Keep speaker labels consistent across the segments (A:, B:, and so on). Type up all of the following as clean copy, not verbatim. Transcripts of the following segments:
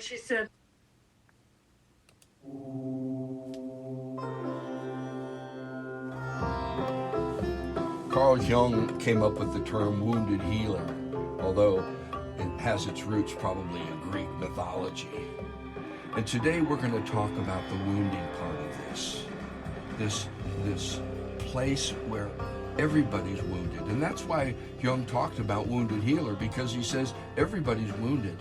A: She said,
B: Carl Jung came up with the term wounded healer, although it has its roots probably in Greek mythology. And today we're going to talk about the wounding part of this place where everybody's wounded. And that's why Jung talked about wounded healer, because he says everybody's wounded.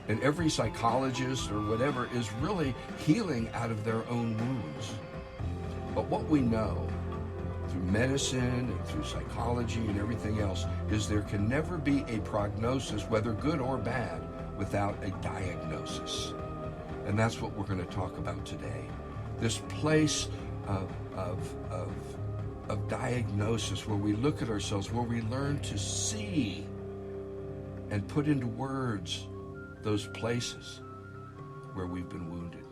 B: And every psychologist or whatever is really healing out of their own wounds. But what we know through medicine and through psychology and everything else is there can never be a prognosis, whether good or bad, without a diagnosis. And that's what we're going to talk about today. This place of diagnosis where we look at ourselves, where we learn to see and put into words those places where we've been wounded.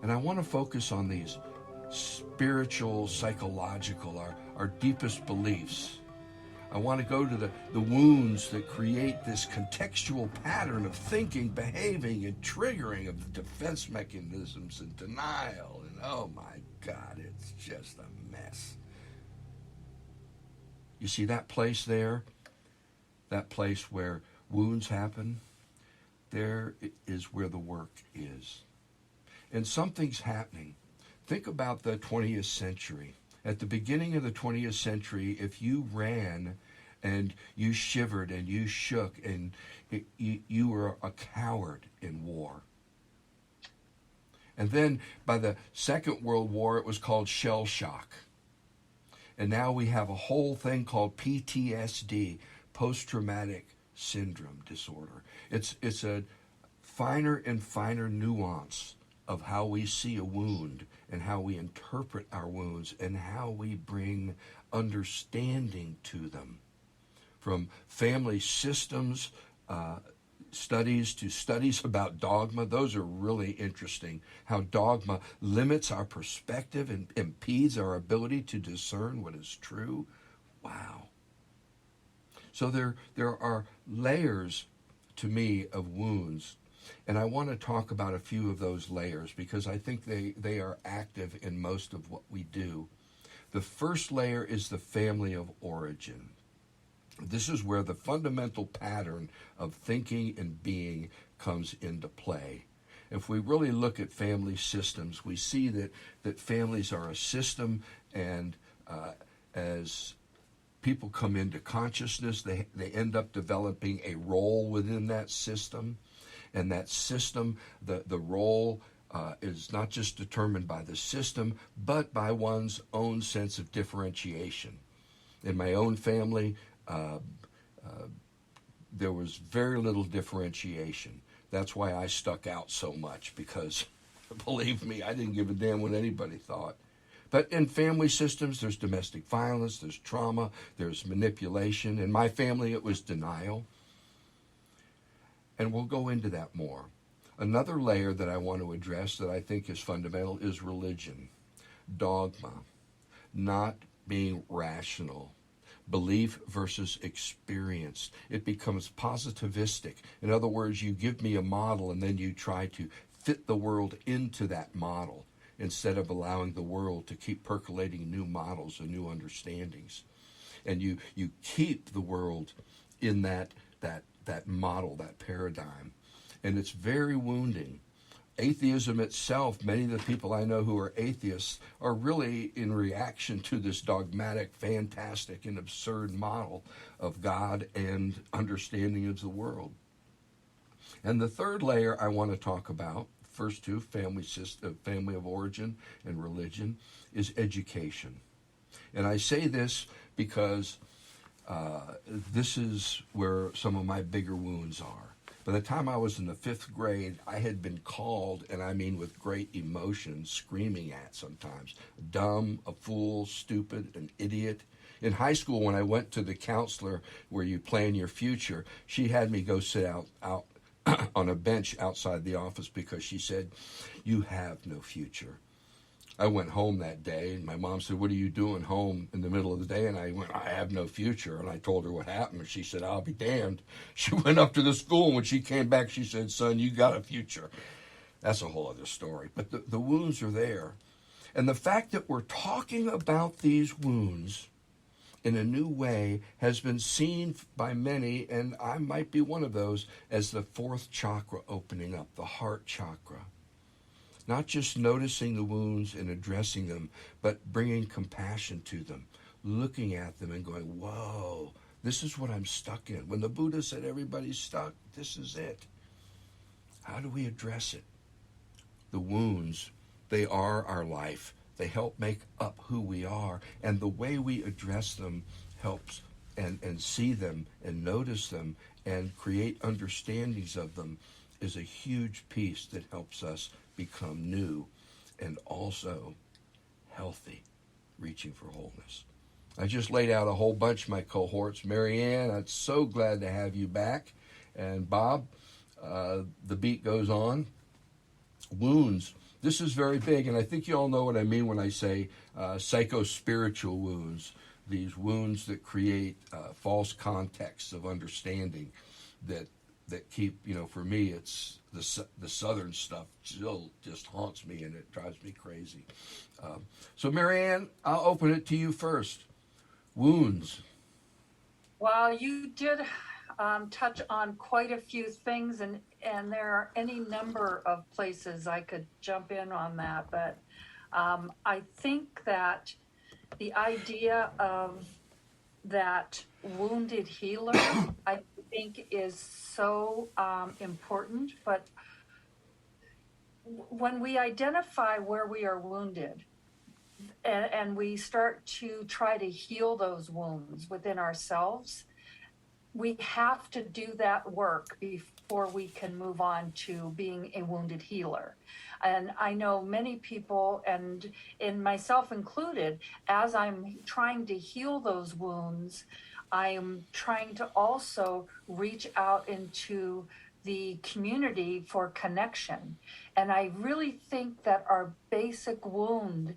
B: And I want to focus on these spiritual, psychological, our deepest beliefs. I want to go to the wounds that create this contextual pattern of thinking, behaving, and triggering of the defense mechanisms and denial. And oh my God, it's just a mess. You see that place there? That place where wounds happen? There is where the work is. And something's happening. Think about the 20th century. At the beginning of the 20th century, if you ran and you shivered and you shook and you were a coward in war. And then by the Second World War, it was called shell shock. And now we have a whole thing called PTSD, post-traumatic syndrome disorder. It's a finer and finer nuance of how we see a wound and how we interpret our wounds and how we bring understanding to them. From family systems studies to studies about dogma, those are really interesting. How dogma limits our perspective and impedes our ability to discern what is true. Wow. So there are layers to me of wounds. And I want to talk about a few of those layers because I think they are active in most of what we do. The first layer is the family of origin. This is where the fundamental pattern of thinking and being comes into play. If we really look at family systems, we see that families are a system, and as people come into consciousness, they end up developing a role within that system. And that system, the role is not just determined by the system, but by one's own sense of differentiation. In my own family, there was very little differentiation. That's why I stuck out so much, because believe me, I didn't give a damn what anybody thought. But in family systems, there's domestic violence, there's trauma, there's manipulation. In my family, it was denial. And we'll go into that more. Another layer that I want to address that I think is fundamental is religion. Dogma. Not being rational. Belief versus experience. It becomes positivistic. In other words, you give me a model and then you try to fit the world into that model instead of allowing the world to keep percolating new models and new understandings. And you keep the world in that model, that paradigm. And it's very wounding. Atheism itself, many of the people I know who are atheists are really in reaction to this dogmatic, fantastic, and absurd model of God and understanding of the world. And the third layer I want to talk about, first two, family system, family of origin and religion, is education. And I say this because this is where some of my bigger wounds are. By the time I was in the 5th grade, I had been called, and I mean with great emotion, screaming at sometimes, dumb, a fool, stupid, an idiot. In high school, when I went to the counselor where you plan your future, she had me go sit out on a bench outside the office because she said, "You have no future." I went home that day, and my mom said, "What are you doing home in the middle of the day?" And I went, "I have no future." And I told her what happened, and she said, "I'll be damned." She went up to the school, and when she came back, she said, "Son, you got a future." That's a whole other story. But the wounds are there. And the fact that we're talking about these wounds in a new way has been seen by many, and I might be one of those, as the fourth chakra opening up, the heart chakra. Not just noticing the wounds and addressing them, but bringing compassion to them, looking at them and going, whoa, this is what I'm stuck in. When the Buddha said everybody's stuck, this is it. How do we address it? The wounds, they are our life. They help make up who we are. And the way we address them helps and see them and notice them and create understandings of them is a huge piece that helps us become new and also healthy, reaching for wholeness. I just laid out a whole bunch of my cohorts. Marianne, I'm so glad to have you back. And Bob, the beat goes on. Wounds. This is very big, and I think you all know what I mean when I say psycho-spiritual wounds, these wounds that create false contexts of understanding that keep, for me, it's the Southern stuff still just haunts me, and it drives me crazy. So, Marianne, I'll open it to you first. Wounds.
A: Well, you did touch on quite a few things, and there are any number of places I could jump in on that, but I think that the idea of that wounded healer, I think, is so important. But when we identify where we are wounded, and we start to try to heal those wounds within ourselves, we have to do that work before we can move on to being a wounded healer. And I know many people, and in myself included, as I'm trying to heal those wounds, I am trying to also reach out into the community for connection. And I really think that our basic wound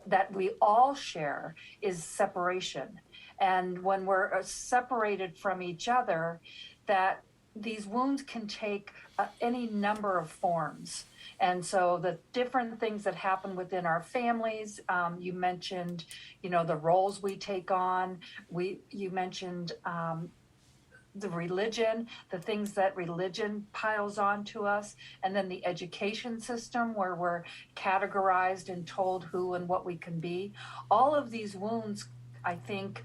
A: that we all share is separation. And when we're separated from each other, that these wounds can take any number of forms. And so the different things that happen within our families, you mentioned, the roles we take on. You mentioned the religion, the things that religion piles onto us, and then the education system where we're categorized and told who and what we can be. All of these wounds, I think,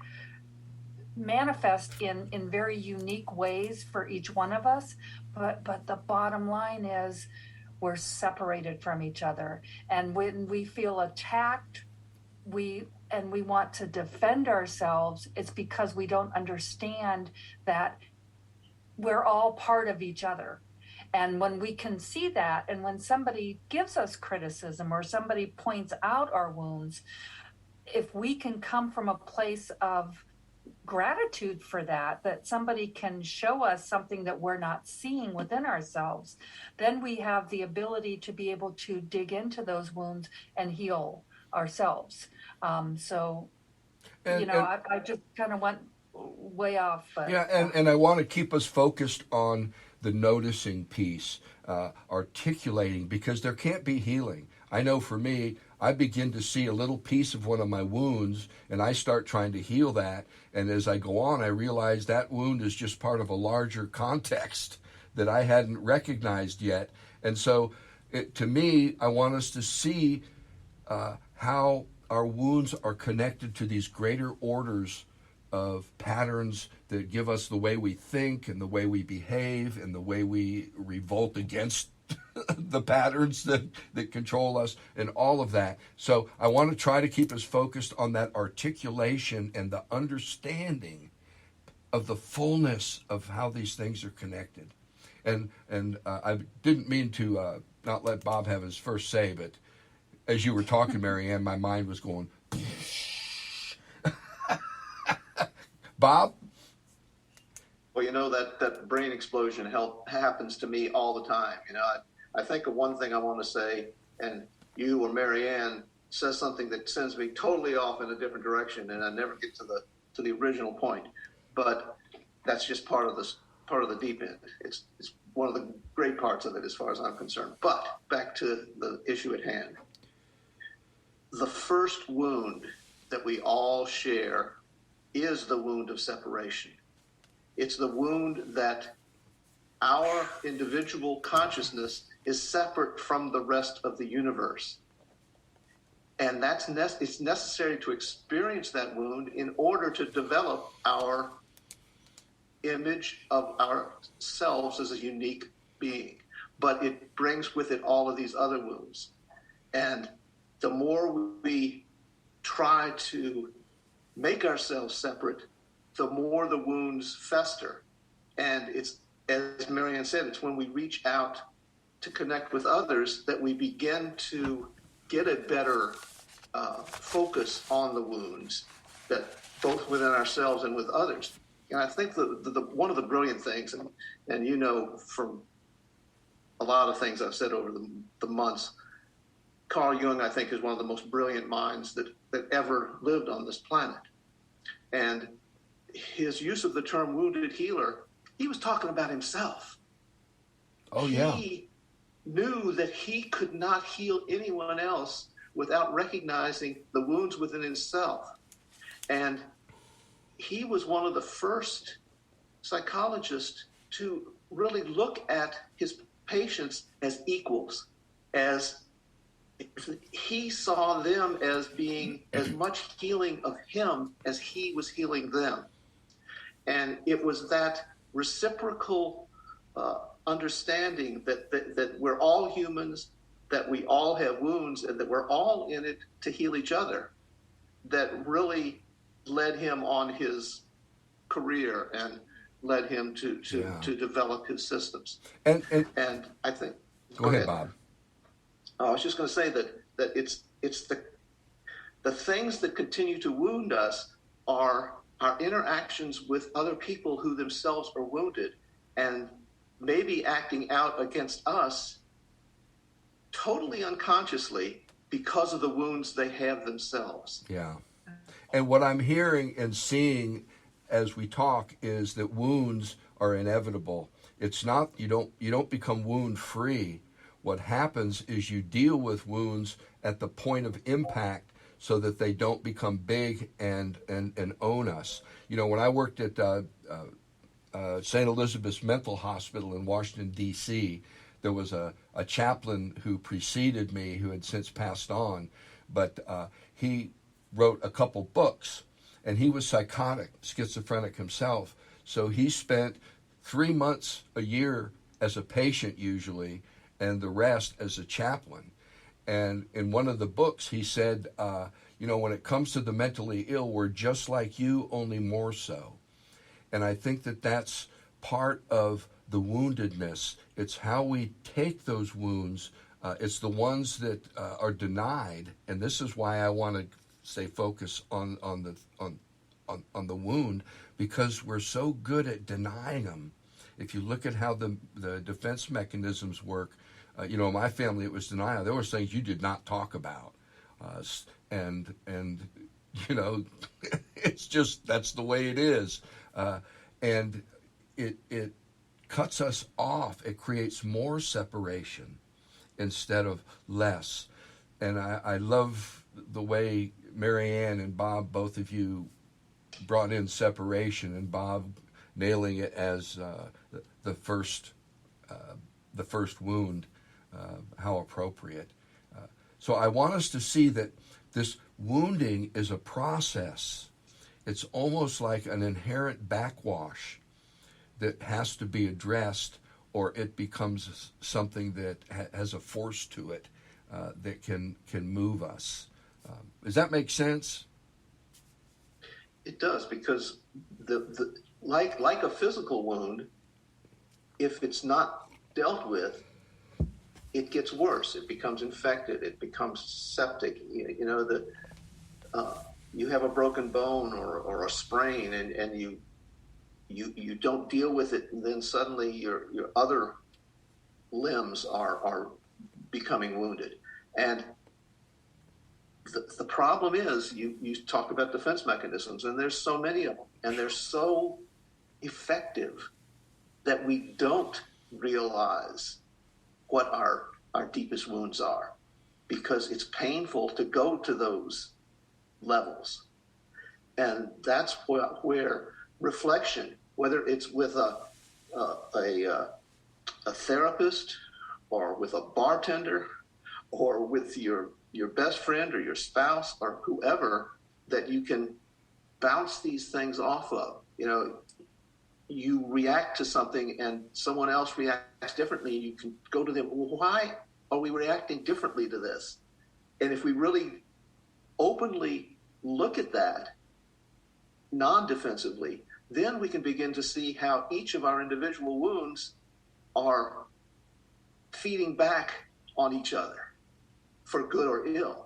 A: manifest in very unique ways for each one of us, but the bottom line is we're separated from each other. And when we feel attacked, we want to defend ourselves, it's because we don't understand that we're all part of each other. And when we can see that, and when somebody gives us criticism or somebody points out our wounds, if we can come from a place of gratitude for that somebody can show us something that we're not seeing within ourselves, then we have the ability to be able to dig into those wounds and heal ourselves. I just kind of went way off. But
B: yeah, and I want to keep us focused on the noticing piece, articulating, because there can't be healing. I know for me, I begin to see a little piece of one of my wounds, and I start trying to heal that. And as I go on, I realize that wound is just part of a larger context that I hadn't recognized yet. And so, to me, I want us to see how our wounds are connected to these greater orders of patterns that give us the way we think and the way we behave and the way we revolt against the patterns that control us and all of that. So I want to try to keep us focused on that articulation and the understanding of the fullness of how these things are connected. And I didn't mean to not let Bob have his first say, but as you were talking, Marianne, my mind was going. Bob?
C: Well, that brain explosion happens to me all the time. I think of one thing I want to say, and you or Marianne says something that sends me totally off in a different direction, and I never get to the original point. But that's just part of the deep end. It's one of the great parts of it, as far as I'm concerned. But back to the issue at hand. The first wound that we all share is the wound of separation. It's the wound that our individual consciousness is separate from the rest of the universe. And it's necessary to experience that wound in order to develop our image of ourselves as a unique being. But it brings with it all of these other wounds. And the more we try to make ourselves separate, the more the wounds fester. And it's, as Marianne said, it's when we reach out to connect with others that we begin to get a better focus on the wounds, that both within ourselves and with others. And I think one of the brilliant things, and you know from a lot of things I've said over the months, Carl Jung, I think, is one of the most brilliant minds that ever lived on this planet. And his use of the term wounded healer, he was talking about himself.
B: Oh, yeah.
C: He knew that he could not heal anyone else without recognizing the wounds within himself. And he was one of the first psychologists to really look at his patients as equals, as he saw them as being as much healing of him as he was healing them. And it was that reciprocal understanding that we're all humans, that we all have wounds, and that we're all in it to heal each other, that really led him on his career and led him to develop his systems. And I think...
B: Go ahead, Bob.
C: I was just going to say that it's the things that continue to wound us are our interactions with other people who themselves are wounded and maybe acting out against us totally unconsciously because of the wounds they have themselves.
B: Yeah. And what I'm hearing and seeing as we talk is that wounds are inevitable. It's not, you don't become wound free. What happens is you deal with wounds at the point of impact so that they don't become big and own us. You know, when I worked at St. Elizabeth's Mental Hospital in Washington, D.C., there was a chaplain who preceded me who had since passed on, but he wrote a couple books, and he was psychotic, schizophrenic himself. So he spent 3 months a year as a patient usually, and the rest as a chaplain. And in one of the books, he said, when it comes to the mentally ill, we're just like you, only more so. And I think that that's part of the woundedness. It's how we take those wounds. It's the ones that are denied, and this is why I want to stay focused on the wound, because we're so good at denying them. If you look at how the defense mechanisms work, in my family it was denial. There were things you did not talk about, and it's just that's the way it is, and it cuts us off. It creates more separation instead of less. And I love the way Marianne and Bob, both of you, brought in separation, and Bob nailing it as the first wound. How appropriate. So I want us to see that this wounding is a process. It's almost like an inherent backwash that has to be addressed, or it becomes something that has a force to it that can move us. Does that make sense?
C: It does, because like a physical wound, if it's not dealt with, it gets worse. It becomes infected. It becomes septic. You have a broken bone or a sprain, and you don't deal with it, and then suddenly your other limbs are becoming wounded. And the problem is you talk about defense mechanisms, and there's so many of them, and they're so effective that we don't realize what our deepest wounds are, because it's painful to go to those levels. And that's where reflection, whether it's with a therapist or with a bartender or with your best friend or your spouse or whoever, that you can bounce these things off of. You react to something and someone else reacts differently. You can go to them, well, why are we reacting differently to this? And if we really openly look at that non-defensively, then we can begin to see how each of our individual wounds are feeding back on each other for good or ill.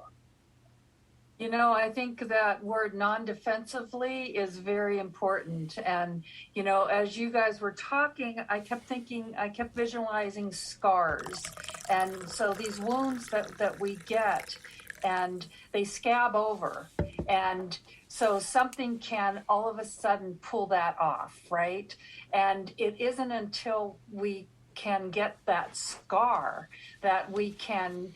A: I think that word non-defensively is very important. And, as you guys were talking, I kept visualizing scars. And so these wounds that we get, and they scab over. And so something can all of a sudden pull that off, right? And it isn't until we can get that scar that we can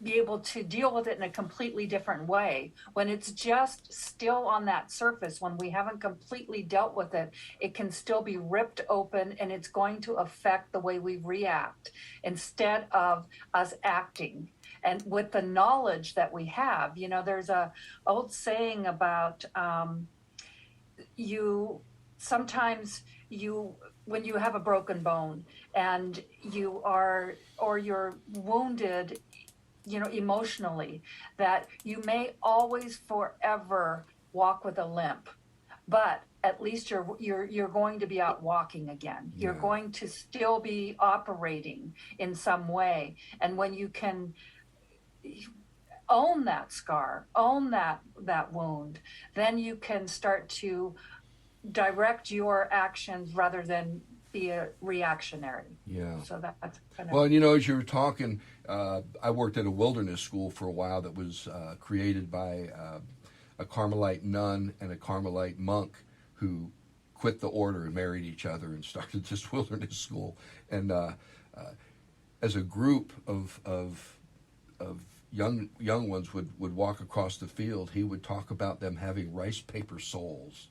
A: be able to deal with it in a completely different way. When it's just still on that surface, when we haven't completely dealt with it, it can still be ripped open, and it's going to affect the way we react instead of us acting. And with the knowledge that we have, there's a old saying about when you have a broken bone and you're wounded, emotionally, that you may always forever walk with a limp, but at least you're going to be out walking again. You're going to still be operating in some way. And when you can own that scar, own that wound, then you can start to direct your actions rather than be a reactionary.
B: Yeah.
A: So that's kind of...
B: Well, as you were talking, I worked at a wilderness school for a while that was created by a Carmelite nun and a Carmelite monk who quit the order and married each other and started this wilderness school. And as a group of young ones would walk across the field, he would talk about them having rice paper souls,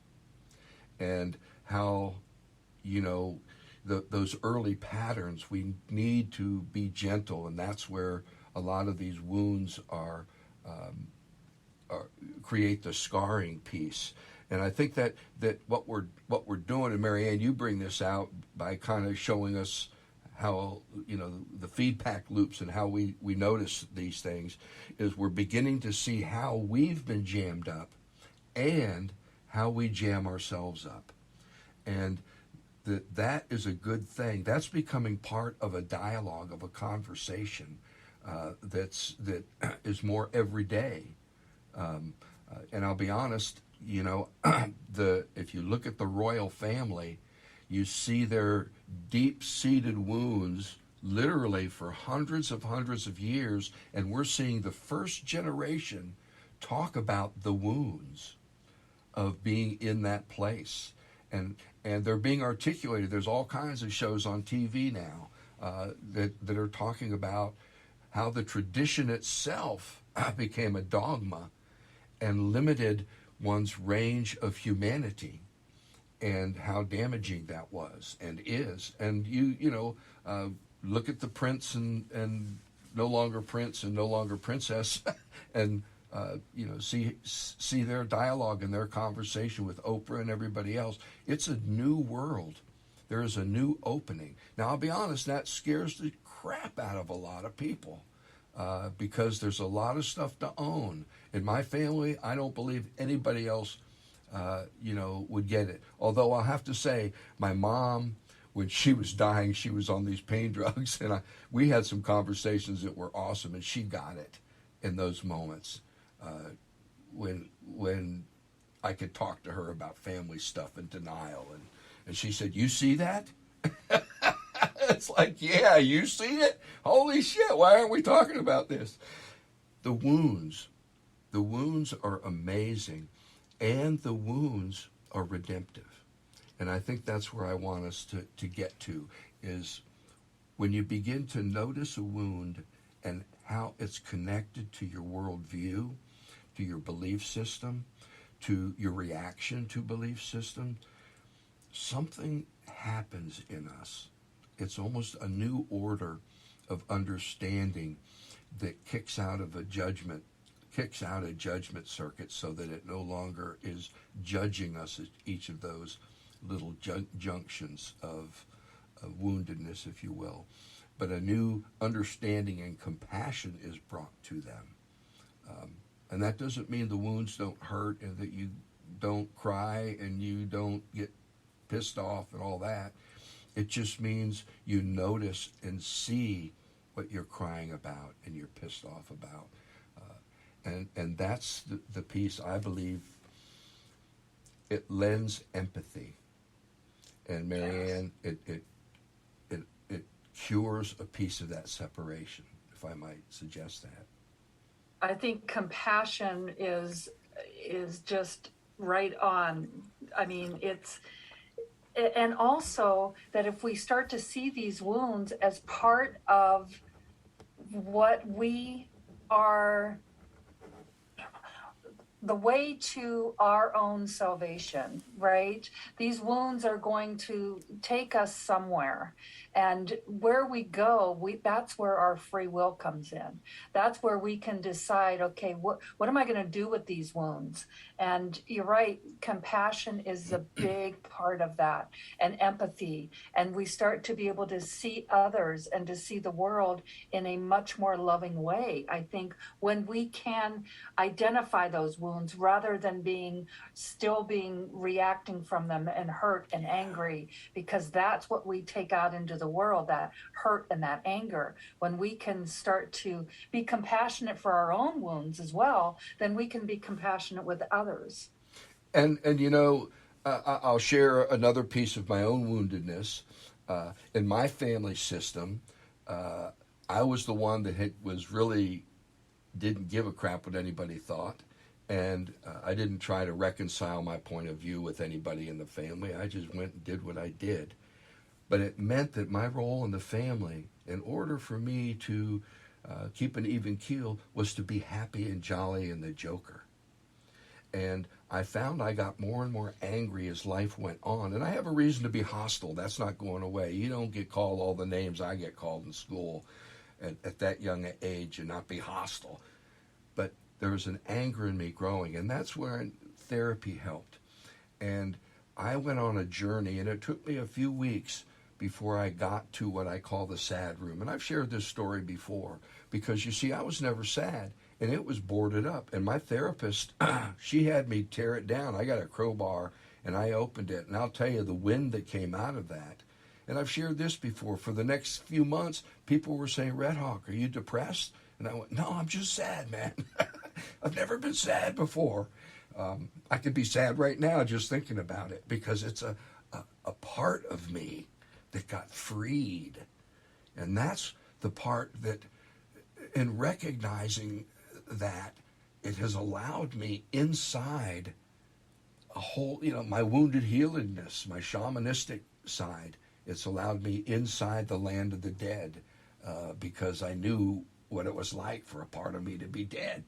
B: and how those early patterns, we need to be gentle, and that's where a lot of these wounds are create the scarring piece. And I think that what we're doing, and Marianne, you bring this out by kind of showing us how the feedback loops and how we notice these things, is we're beginning to see how we've been jammed up and how we jam ourselves up. And that is a good thing. That's becoming part of a dialogue, of a conversation that is more everyday. And I'll be honest, if you look at the royal family, you see their deep-seated wounds literally for hundreds of years, and we're seeing the first generation talk about the wounds of being in that place. And they're being articulated. There's all kinds of shows on TV now that are talking about how the tradition itself became a dogma and limited one's range of humanity, and how damaging that was and is. And look at the prince and no longer prince and no longer princess, and see their dialogue and their conversation with Oprah and everybody else. It's a new world. There is a new opening. Now, I'll be honest, that scares the crap out of a lot of people because there's a lot of stuff to own. In my family, I don't believe anybody else would get it. Although I'll have to say, my mom, when she was dying, she was on these pain drugs, and we had some conversations that were awesome, and she got it in those moments when I could talk to her about family stuff and denial, and she said, "You see that?" It's like, yeah, you see it? Holy shit, why aren't we talking about this? the wounds are amazing, and the wounds are redemptive. And I think that's where I want us to get to, is when you begin to notice a wound and how it's connected to your worldview, to your belief system, to your reaction to belief system, something happens in us. It's almost a new order of understanding that kicks out a judgment circuit, so that it no longer is judging us at each of those little junctions of woundedness, if you will. But a new understanding and compassion is brought to them. And that doesn't mean the wounds don't hurt and that you don't cry and you don't get pissed off and all that. It just means you notice and see what you're crying about and you're pissed off about. And that's the piece, I believe, it lends empathy. And Marianne, it cures a piece of that separation, if I might suggest that.
A: I think compassion is just right on. I mean, and also that if we start to see these wounds as part of what we are, the way to our own salvation, right? These wounds are going to take us somewhere. And where we go, that's where our free will comes in. That's where we can decide, okay, what am I going to do with these wounds? And you're right, compassion is a big part of that, and empathy. And we start to be able to see others and to see the world in a much more loving way. I think when we can identify those wounds rather than reacting from them and hurt and angry, because that's what we take out into the world, that hurt and that anger. When we can start to be compassionate for our own wounds as well, then we can be compassionate with others.
B: And you know, I'll share another piece of my own woundedness. In my family system, I was the one that was really didn't give a crap what anybody thought. And I didn't try to reconcile my point of view with anybody in the family. I just went and did what I did. But it meant that my role in the family, in order for me to keep an even keel, was to be happy and jolly and the joker. And I found I got more and more angry as life went on. And I have a reason to be hostile. That's not going away. You don't get called all the names I get called in school at that young age and not be hostile. But there was an anger in me growing, and that's where therapy helped. And I went on a journey, and it took me a few weeks before I got to what I call the sad room. And I've shared this story before, because you see, I was never sad, and it was boarded up. And my therapist, she had me tear it down. I got a crowbar, and I opened it, and I'll tell you the wind that came out of that. And I've shared this before. For the next few months, people were saying, Red Hawk, are you depressed? And I went, no, I'm just sad, man. I've never been sad before. I could be sad right now just thinking about it, because it's a part of me that got freed. And that's the part that, in recognizing that, it has allowed me inside a whole, my wounded healedness, my shamanistic side. It's allowed me inside the land of the dead, because I knew what it was like for a part of me to be dead.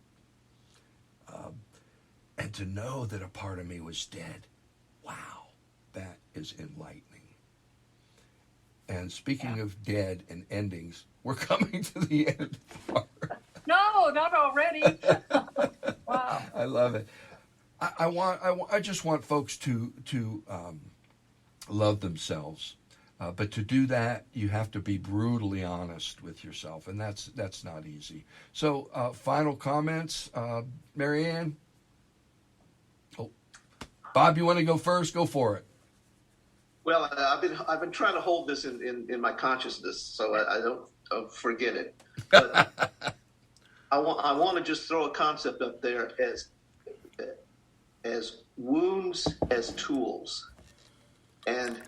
B: And to know that a part of me was dead, wow, that is enlightening. And speaking of dead and endings, we're coming to the end of the part.
A: No, not already. Wow.
B: I love it. I just want folks to love themselves. But to do that, you have to be brutally honest with yourself, and that's not easy. So, final comments, Marianne? Oh, Bob, you want to go first? Go for it.
C: Well, I've been trying to hold this in my consciousness so I don't forget it. But I want to just throw a concept up there as wounds as tools, and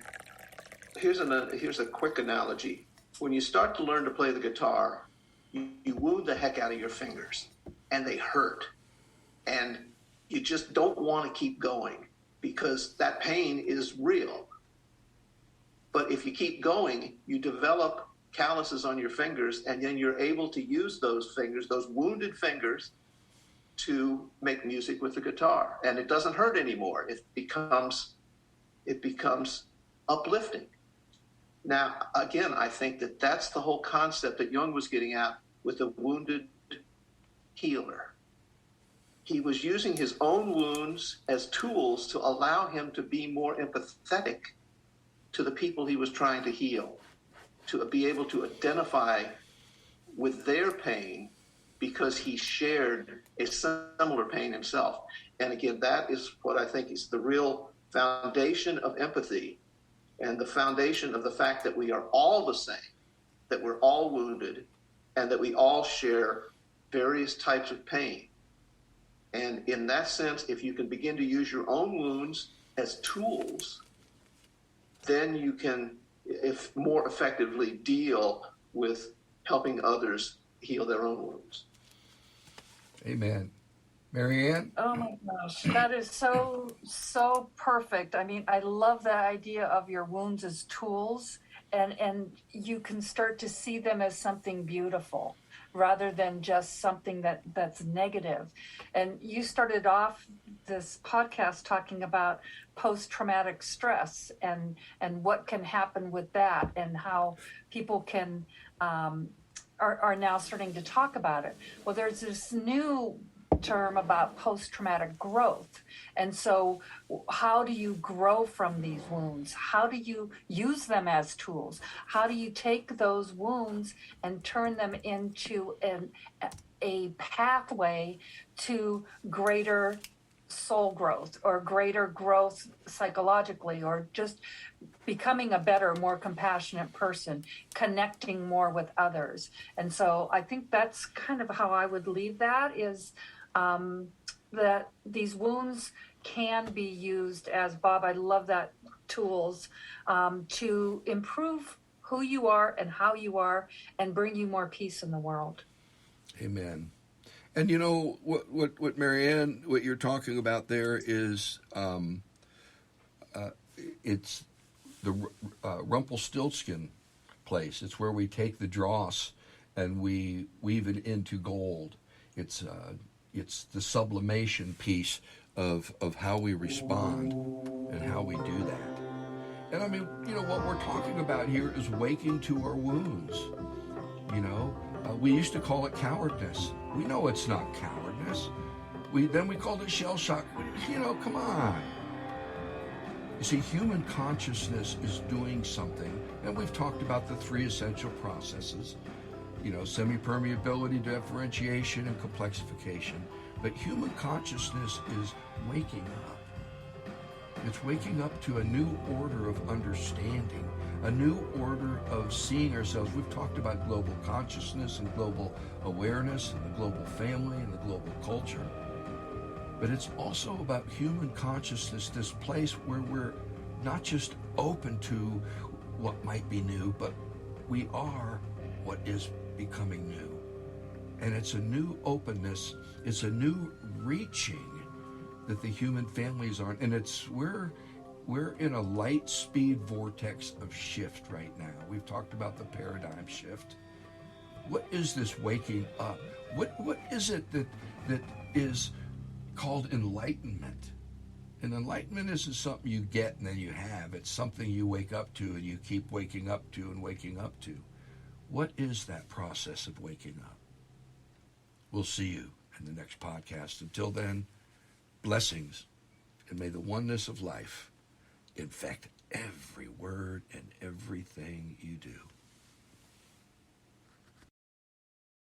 C: here's a quick analogy. When you start to learn to play the guitar, you wound the heck out of your fingers. and they hurt. And you just don't want to keep going because that pain is real. But if you keep going, you develop calluses on your fingers, and then you're able to use those fingers, those wounded fingers, to make music with the guitar. And it doesn't hurt anymore. It becomes uplifting. Now, again, I think that that's the whole concept that Jung was getting at with the wounded healer. He was using his own wounds as tools to allow him to be more empathetic to the people he was trying to heal, to be able to identify with their pain because he shared a similar pain himself. And again, that is what I think is the real foundation of empathy, and the foundation of the fact that we are all the same, that we're all wounded, and that we all share various types of pain. And in that sense, if you can begin to use your own wounds as tools, then you can more effectively deal with helping others heal their own wounds.
B: Amen. Marianne?
A: Oh my gosh, that is so perfect. I mean, I love the idea of your wounds as tools, and you can start to see them as something beautiful rather than just something that's negative. And you started off this podcast talking about post-traumatic stress and what can happen with that, and how people can are now starting to talk about it. Well, there's this new term about post-traumatic growth. And so how do you grow from these wounds? How do you use them as tools? How do you take those wounds and turn them into a pathway to greater soul growth, or greater growth psychologically, or just becoming a better, more compassionate person, connecting more with others? And so I think that's kind of how I would leave that, is that these wounds can be used as, Bob, I love that, tools to improve who you are and how you are, and bring you more peace in the world.
B: Amen. And you know what Marianne, what you're talking about there is, it's the Rumpelstiltskin place. It's where we take the dross and we weave it into gold. It's the sublimation piece of how we respond and how we do that. And I mean, you know, what we're talking about here is waking to our wounds. You know, we used to call it cowardness. We know it's not cowardness. We called it shell shock. You know, come on. You see, human consciousness is doing something, and we've talked about the 3 essential processes. You know, semi-permeability, differentiation, and complexification. But human consciousness is waking up. It's waking up to a new order of understanding, a new order of seeing ourselves. We've talked about global consciousness and global awareness and the global family and the global culture. But it's also about human consciousness, this place where we're not just open to what might be new, but we are what is becoming new. And it's a new openness, it's a new reaching that the human families are, and we're in a light speed vortex of shift right now. We've talked about the paradigm shift. What is this waking up? What is it that is called enlightenment? And enlightenment isn't something you get and then you have. It's something you wake up to and you keep waking up to and waking up to. What is that process of waking up? We'll see you in the next podcast. Until then, blessings, and may the oneness of life infect every word and everything you do.